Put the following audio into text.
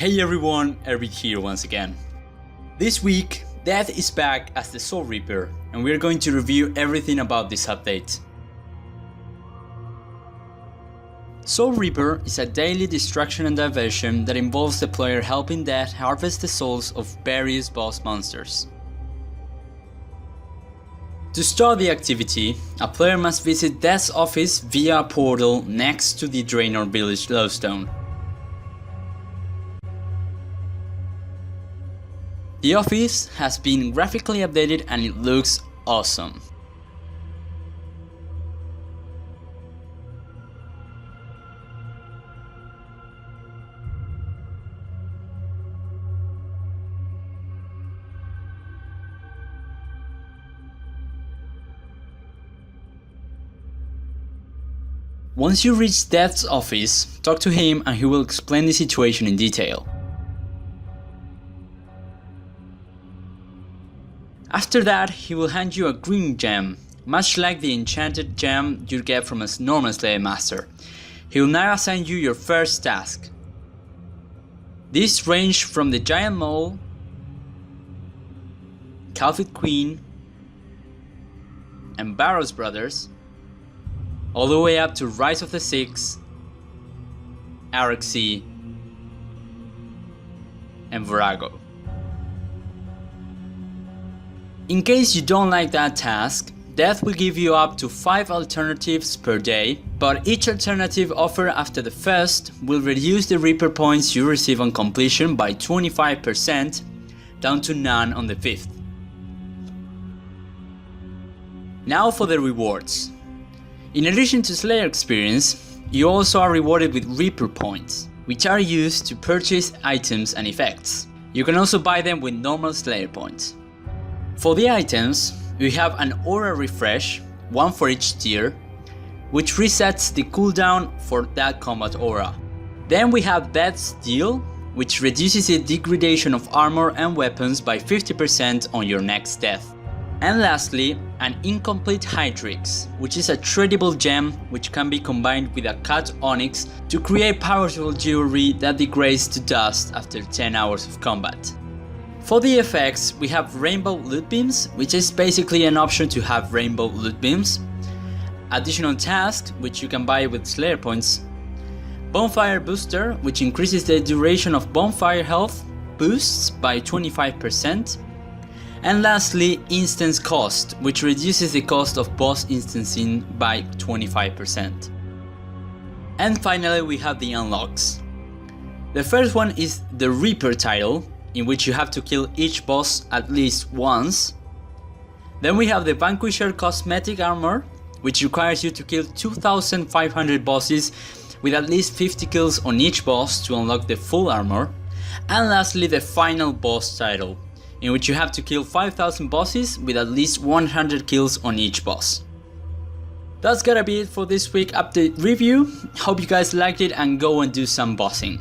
Hey everyone, Eric here once again. This week, Death is back as the Soul Reaper, and we're going to review everything about this update. Soul Reaper is a daily distraction and diversion that involves the player helping Death harvest the souls of various boss monsters. To start the activity, a player must visit Death's office via a portal next to the Draenor village Lowstone. The office has been graphically updated and it looks awesome. Once you reach Death's office, talk to him and he will explain the situation in detail. After that, he will hand you a green gem, much like the enchanted gem you get from a normal slave master. He will now assign you your first task. These range from the Giant Mole, Calvit Queen, and Barrows Brothers, all the way up to Rise of the Six, Araxi, and Virago. In case you don't like that task, Death will give you up to 5 alternatives per day, but each alternative offered after the first will reduce the Reaper points you receive on completion by 25%, down to none on the 5th. Now for the rewards. In addition to Slayer experience, you also are rewarded with Reaper points, which are used to purchase items and effects. You can also buy them with normal Slayer points. For the items, we have an Aura Refresh, one for each tier, which resets the cooldown for that combat aura. Then we have Death's Steel, which reduces the degradation of armor and weapons by 50% on your next death. And lastly, an Incomplete Hydrix, which is a tradable gem which can be combined with a cut onyx to create powerful jewelry that degrades to dust after 10 hours of combat. For the effects, we have Rainbow Loot Beams, which is basically an option to have Rainbow Loot Beams, Additional Task, which you can buy with Slayer points, Bonfire Booster, which increases the duration of bonfire health boosts by 25%, and lastly, Instance Cost, which reduces the cost of boss instancing by 25%. And finally, we have the unlocks. The first one is the Reaper title, in which you have to kill each boss at least once. Then we have the Vanquisher Cosmetic Armor, which requires you to kill 2,500 bosses with at least 50 kills on each boss to unlock the full armor. And lastly, the Final Boss title, in which you have to kill 5,000 bosses with at least 100 kills on each boss. That's gotta be it for this week update review. Hope you guys liked it and go and do some bossing.